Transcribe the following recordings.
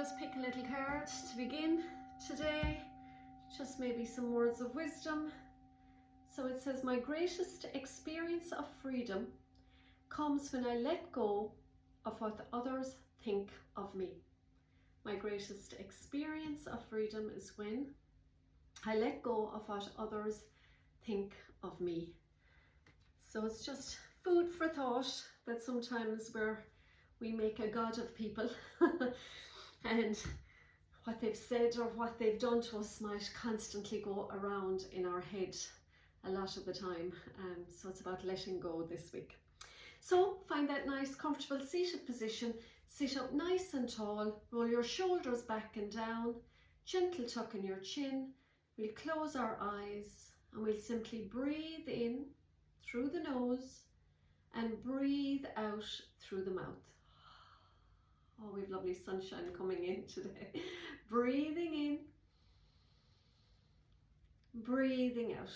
just pick a little card to begin today, just maybe some words of wisdom. So it says, my greatest experience of freedom comes when I let go of what others think of me. My greatest experience of freedom is when I let go of what others think of me. So it's just food for thought that sometimes we make a god of people and what they've said or what they've done to us might constantly go around in our head a lot of the time. So it's about letting go this week. So find that nice comfortable seated position, sit up nice and tall, roll your shoulders back and down, gentle tuck in your chin. We'll close our eyes and we'll simply breathe in through the nose and breathe out through the mouth. Oh, we have lovely sunshine coming in today. Breathing in, breathing out.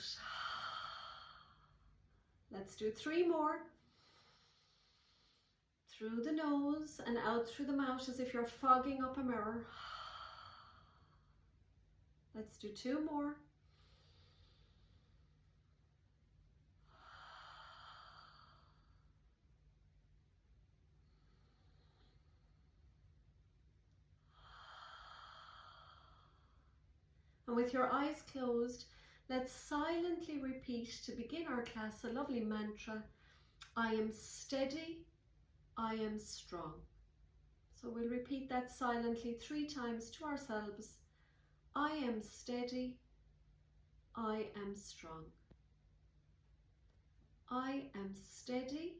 Let's do 3 more. Through the nose and out through the mouth as if you're fogging up a mirror. Let's do 2 more. And with your eyes closed, let's silently repeat to begin our class a lovely mantra. I am steady, I am strong. So we'll repeat that silently 3 times to ourselves. I am steady, I am strong. I am steady,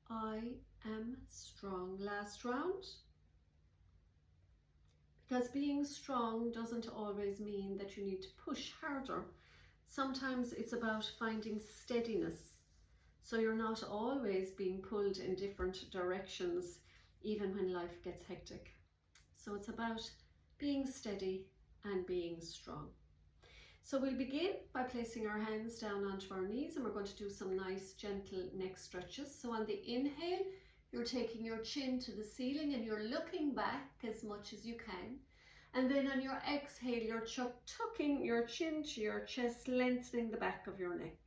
I am strong. Last round. Because being strong doesn't always mean that you need to push harder. Sometimes it's about finding steadiness. So you're not always being pulled in different directions, even when life gets hectic. So it's about being steady and being strong. So we'll begin by placing our hands down onto our knees, and we're going to do some nice gentle neck stretches. So on the inhale, you're taking your chin to the ceiling and you're looking back as much as you can. And then on your exhale, you're tucking your chin to your chest, lengthening the back of your neck.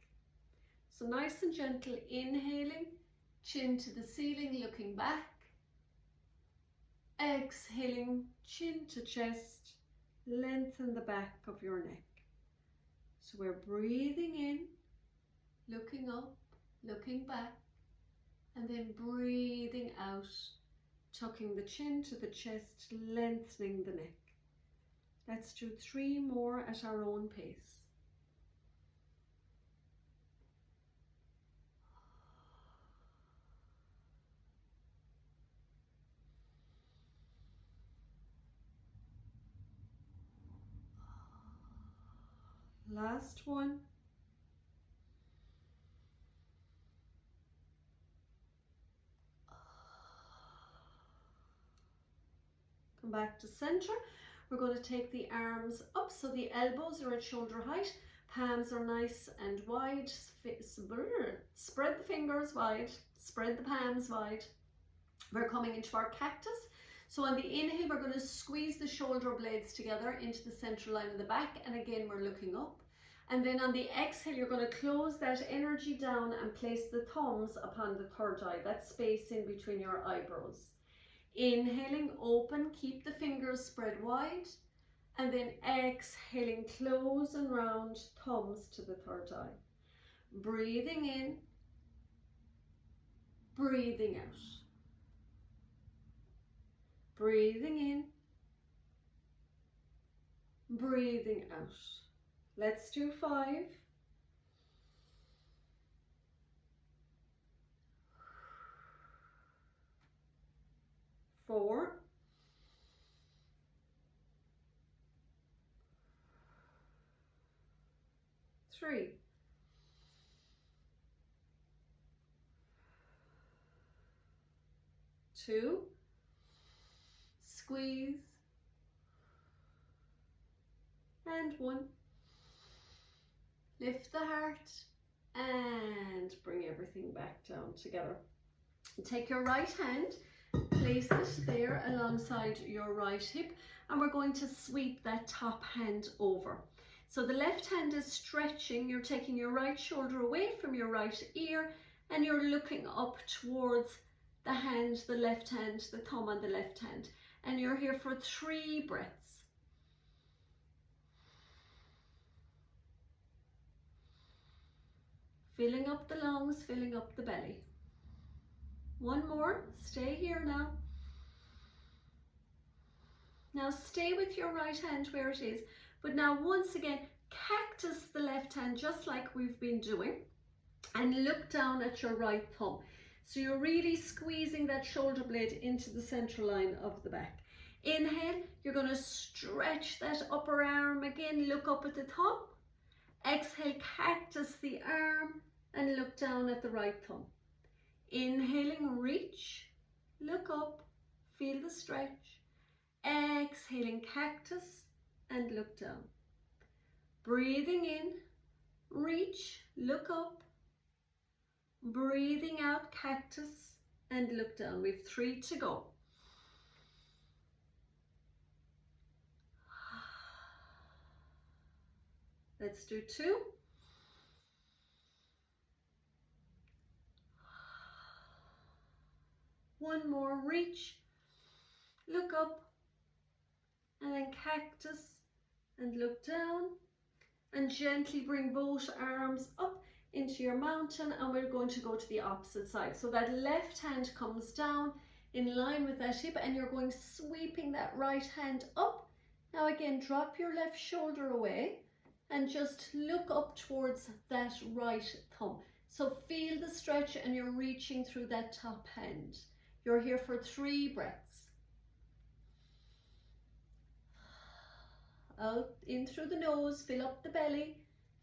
So nice and gentle, inhaling, chin to the ceiling, looking back. Exhaling, chin to chest, lengthen the back of your neck. So we're breathing in, looking up, looking back. And then breathing out, tucking the chin to the chest, lengthening the neck. Let's do 3 more at our own pace. Last one. Come back to center. We're going to take the arms up so the elbows are at shoulder height, palms are nice and wide. Spread the fingers wide, spread the palms wide. We're coming into our cactus. So on the inhale, we're going to squeeze the shoulder blades together into the central line of the back, and again we're looking up. And then on the exhale, you're going to close that energy down and place the thumbs upon the third eye, that space in between your eyebrows. Inhaling, open, keep the fingers spread wide, and then exhaling, close and round, thumbs to the third eye. Breathing in, breathing out. Breathing in, breathing out. Let's do 5. 4. 3. 2. Squeeze. And 1. Lift the heart and bring everything back down together. Take your right hand Place it there alongside your right hip, and we're going to sweep that top hand over. So the left hand is stretching, you're taking your right shoulder away from your right ear, and you're looking up towards the hand, the left hand, the thumb on the left hand. And you're here for 3 breaths. Filling up the lungs, filling up the belly. 1 more, stay here now. Now stay with your right hand where it is, but now once again, cactus the left hand just like we've been doing, and look down at your right thumb. So you're really squeezing that shoulder blade into the central line of the back. Inhale, you're going to stretch that upper arm again, look up at the thumb. Exhale, cactus the arm and look down at the right thumb. Inhaling, reach, look up, feel the stretch. Exhaling, cactus and look down. Breathing in, reach, look up. Breathing out, cactus and look down. We've 3 to go. Let's do 2. One more, reach, look up, and then cactus and look down, and gently bring both arms up into your mountain, and we're going to go to the opposite side. So that left hand comes down in line with that hip, and you're going sweeping that right hand up. Now again, drop your left shoulder away and just look up towards that right thumb. So feel the stretch, and you're reaching through that top hand. You're here for 3 breaths. Out in through the nose, fill up the belly,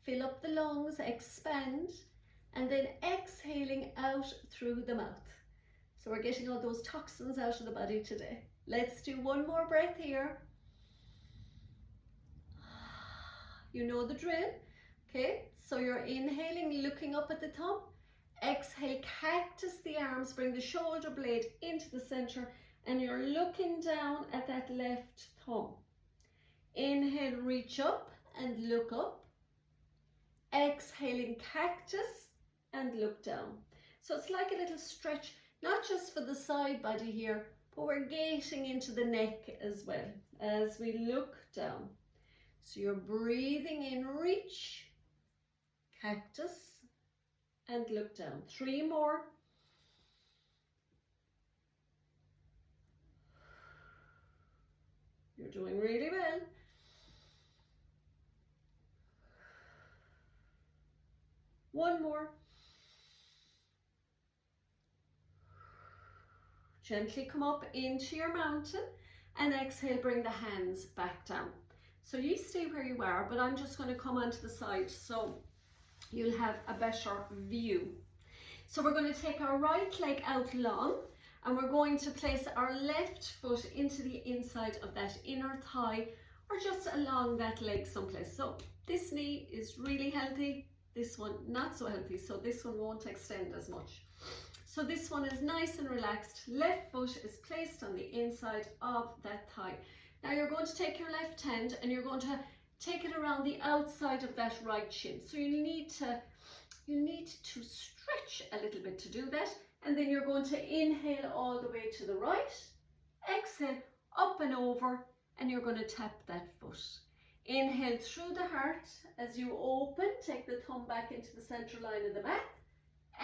fill up the lungs, expand, and then exhaling out through the mouth. So we're getting all those toxins out of the body today. Let's do 1 more breath here. You know the drill, okay? So you're inhaling, looking up at the thumb. Exhale, cactus the arms, bring the shoulder blade into the center, and you're looking down at that left thumb. Inhale, reach up and look up. Exhaling, cactus and look down. So it's like a little stretch, not just for the side body here, but we're gating into the neck as well as we look down. So you're breathing in, reach, cactus, and look down. 3 more. You're doing really well. One more. Gently come up into your mountain and exhale, bring the hands back down. So you stay where you are, but I'm just going to come onto the side so you'll have a better view. So we're going to take our right leg out long, and we're going to place our left foot into the inside of that inner thigh, or just along that leg someplace. So this knee is really healthy, this one not so healthy, so this one won't extend as much. So this one is nice and relaxed. Left foot is placed on the inside of that thigh. Now you're going to take your left hand and you're going to take it around the outside of that right shin. So you need to stretch a little bit to do that, and then you're going to inhale all the way to the right, exhale up and over, and you're going to tap that foot. Inhale through the heart as you open, take the thumb back into the central line of the mat.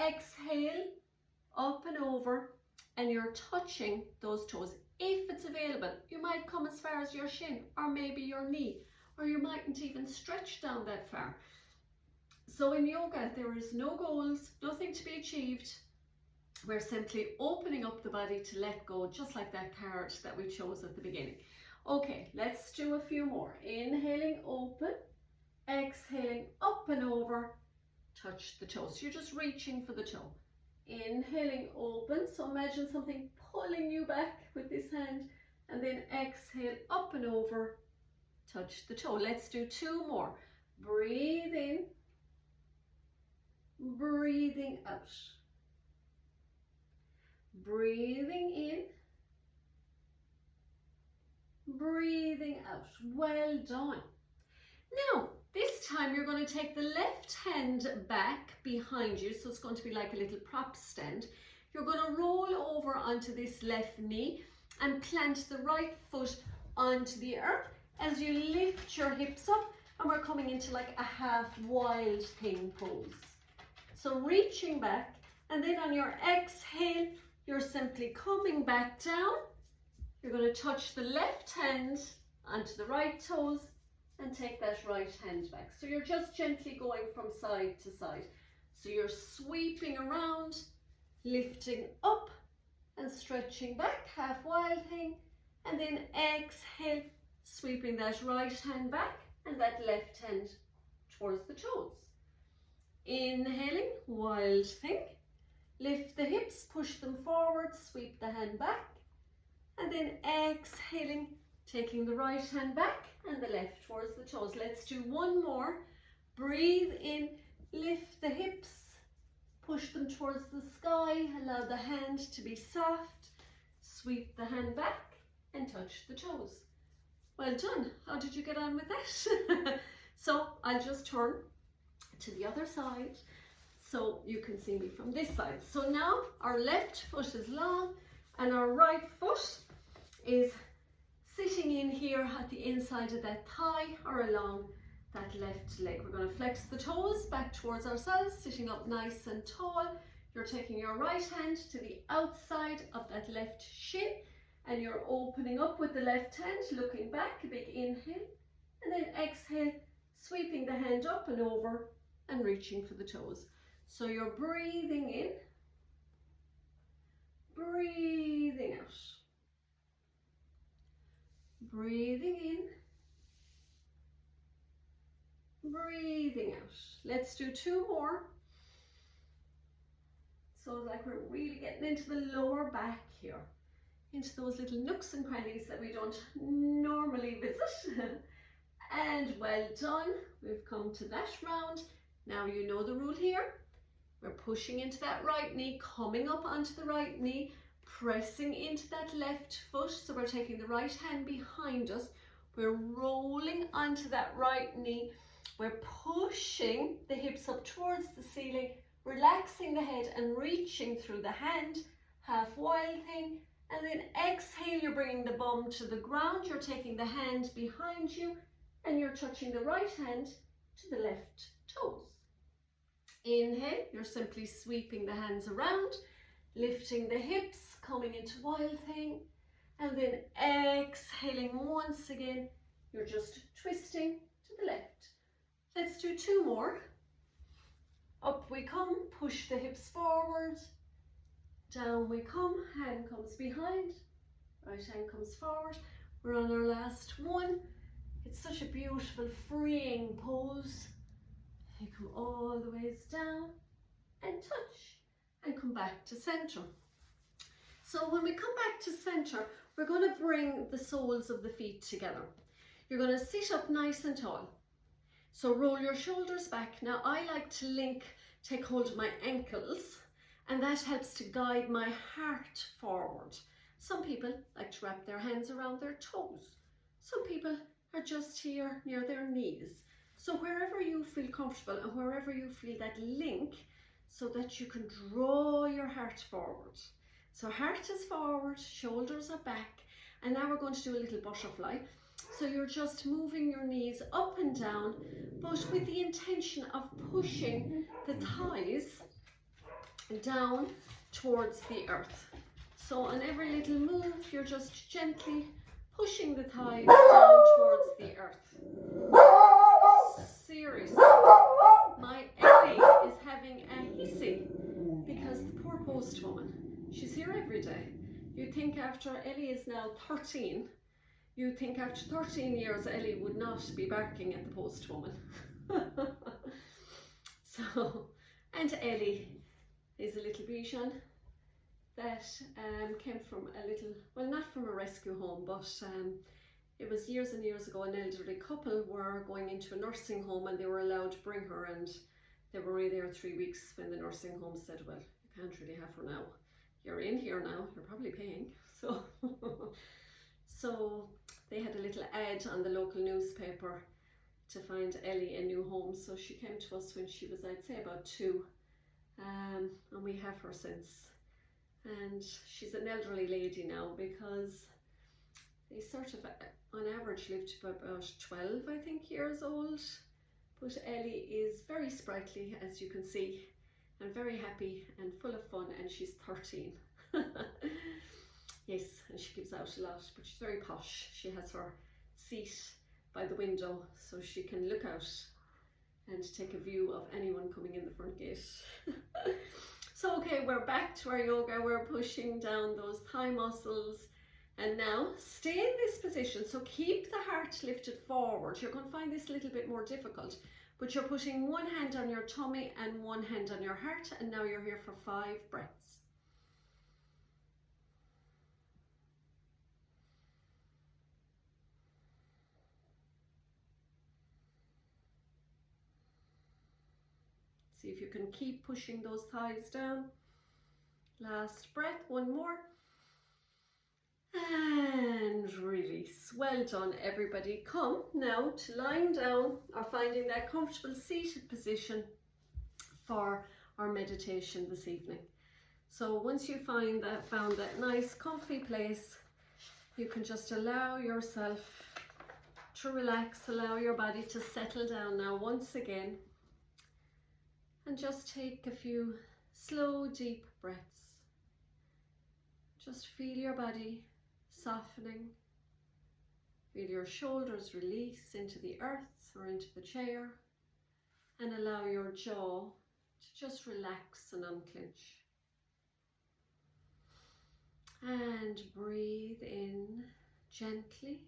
Exhale up and over, and you're touching those toes. If it's available, you might come as far as your shin, or maybe your knee, or you mightn't even stretch down that far. So in yoga, there is no goals, nothing to be achieved. We're simply opening up the body to let go, just like that card that we chose at the beginning. Okay, let's do a few more. Inhaling, open, exhaling, up and over, touch the toes. You're just reaching for the toe. Inhaling, open, so imagine something pulling you back with this hand, and then exhale up and over, touch the toe. Let's do 2 more. Breathe in, breathing out. Breathing in breathing out. Well done. Now, this time you're going to take the left hand back behind you, so it's going to be like a little prop stand. You're going to roll over onto this left knee and plant the right foot onto the earth as you lift your hips up, and we're coming into like a half wild thing pose. So reaching back, and then on your exhale, you're simply coming back down. You're going to touch the left hand onto the right toes and take that right hand back. So you're just gently going from side to side. So you're sweeping around, lifting up and stretching back, half wild thing, and then exhale, sweeping that right hand back and that left hand towards the toes. Inhaling, wild thing, lift the hips, push them forward, sweep the hand back, and then exhaling, taking the right hand back and the left towards the toes. Let's do one more. Breathe in, lift the hips, push them towards the sky, allow the hand to be soft, sweep the hand back and touch the toes. Well done. How did you get on with that? So I'll just turn to the other side so you can see me from this side. So now our left foot is long and our right foot is sitting in here at the inside of that thigh or along that left leg. We're going to flex the toes back towards ourselves, sitting up nice and tall. You're taking your right hand to the outside of that left shin and you're opening up with the left hand, looking back, a big inhale, and then exhale, sweeping the hand up and over and reaching for the toes. So you're breathing in, breathing out, breathing in, breathing out. Let's do two more. So like we're really getting into the lower back here, into those little nooks and crannies that we don't normally visit. And well done. We've come to that round. Now you know the rule here. We're pushing into that right knee, coming up onto the right knee, pressing into that left foot. So we're taking the right hand behind us. We're rolling onto that right knee. We're pushing the hips up towards the ceiling, relaxing the head and reaching through the hand, half wild thing. And then exhale, you're bringing the bum to the ground. You're taking the hand behind you and you're touching the right hand to the left toes. Inhale, you're simply sweeping the hands around, lifting the hips, coming into wild thing, and then exhaling once again, you're just twisting to the left. Let's do two more. Up we come, push the hips forward, down we come, hand comes behind, right hand comes forward. We're on our last one. It's such a beautiful, freeing pose. You come all the ways down and touch and come back to center. So when we come back to center, we're going to bring the soles of the feet together. You're going to sit up nice and tall. So roll your shoulders back. Now I like to take hold of my ankles, and that helps to guide my heart forward. Some people like to wrap their hands around their toes. Some people are just here near their knees. So wherever you feel comfortable and wherever you feel that link, so that you can draw your heart forward. So heart is forward, shoulders are back, and now we're going to do a little butterfly. So you're just moving your knees up and down, but with the intention of pushing the thighs down towards the earth. So on every little move, you're just gently pushing the thighs down towards the earth. Seriously, my Ellie is having a hissy because the poor postwoman, she's here every day. You'd think after Ellie is now 13, you'd think after 13 years Ellie would not be barking at the postwoman. So, and Ellie is a little Bichon that came from a little, well, not from a rescue home, but it was years and years ago. An elderly couple were going into a nursing home and they were allowed to bring her, and they were only there 3 weeks when the nursing home said, well, you can't really have her now. You're in here now, you're probably paying. So they had a little ad on the local newspaper to find Ellie a new home. So she came to us when she was, I'd say, about 2, and we have her since. And she's an elderly lady now, because they sort of on average live to about 12, I think, years old. But Ellie is very sprightly, as you can see, and very happy and full of fun, and she's 13. Yes, and she gives out a lot, but she's very posh. She has her seat by the window so she can look out and take a view of anyone coming in the front gate. So okay, we're back to our yoga. We're pushing down those thigh muscles, and now stay in this position. So keep the heart lifted forward. You're going to find this a little bit more difficult, but you're putting one hand on your tummy and one hand on your heart, and now you're here for 5 breaths. See if you can keep pushing those thighs down. Last breath, one more. And release. Well done, everybody. Come now to lying down or finding that comfortable seated position for our meditation this evening. So once you found that nice comfy place, you can just allow yourself to relax, allow your body to settle down now once again. And just take a few slow, deep breaths. Just feel your body softening. Feel your shoulders release into the earth or into the chair. And allow your jaw to just relax and unclench. And breathe in gently.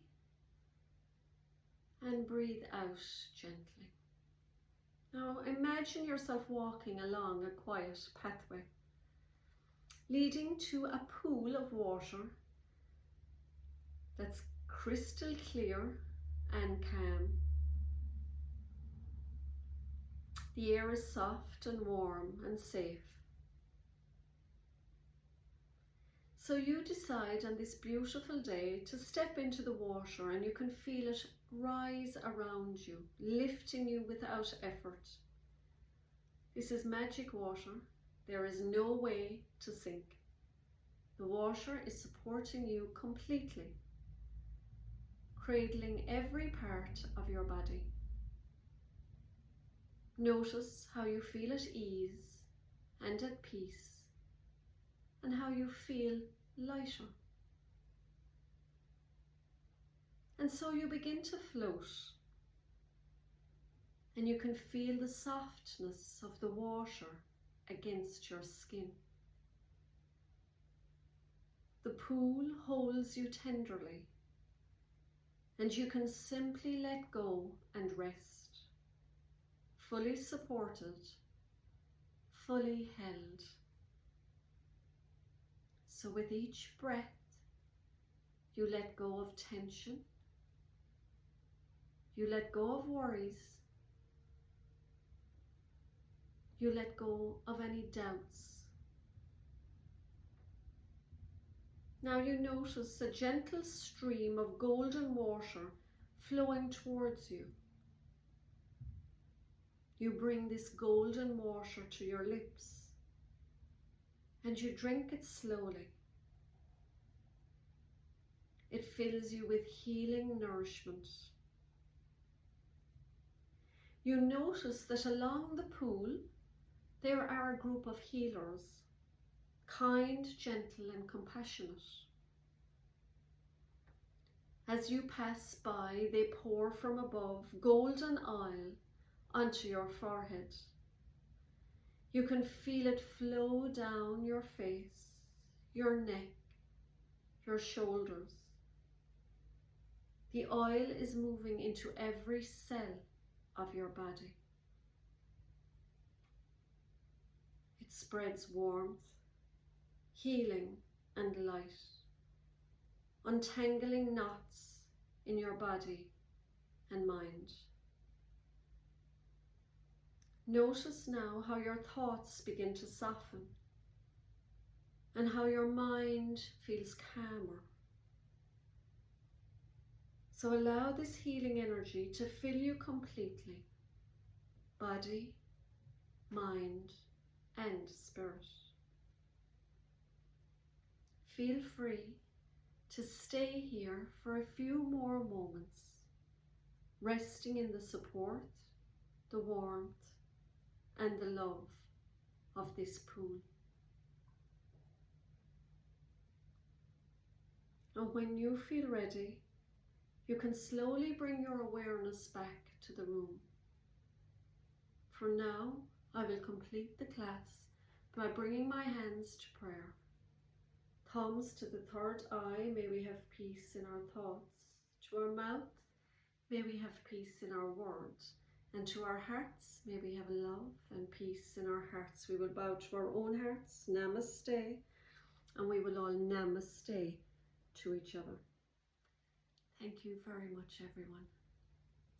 And breathe out gently. Now imagine yourself walking along a quiet pathway, leading to a pool of water that's crystal clear and calm. The air is soft and warm and safe. So you decide on this beautiful day to step into the water, and you can feel it rise around you, lifting you without effort. This is magic water. There is no way to sink. The water is supporting you completely, cradling every part of your body. Notice how you feel at ease and at peace, and how you feel lighter. And so you begin to float, and you can feel the softness of the water against your skin. The pool holds you tenderly, and you can simply let go and rest, fully supported, fully held. So with each breath, you let go of tension. You let go of worries. You let go of any doubts. Now you notice a gentle stream of golden water flowing towards you. You bring this golden water to your lips, and you drink it slowly. It fills you with healing nourishment. You notice that along the pool there are a group of healers, kind, gentle and compassionate. As you pass by, they pour from above golden oil onto your forehead. You can feel it flow down your face, your neck, your shoulders. The oil is moving into every cell of your body. It spreads warmth, healing and light, untangling knots in your body and mind. Notice now how your thoughts begin to soften and how your mind feels calmer. So allow this healing energy to fill you completely, body, mind, and spirit. Feel free to stay here for a few more moments, resting in the support, the warmth, and the love of this pool. And when you feel ready, you can slowly bring your awareness back to the room. For now, I will complete the class by bringing my hands to prayer. Thumbs to the third eye, may we have peace in our thoughts. To our mouth, may we have peace in our words. And to our hearts, may we have love and peace in our hearts. We will bow to our own hearts, namaste, and we will all namaste to each other. Thank you very much, everyone.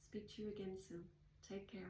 Speak to you again soon. Take care.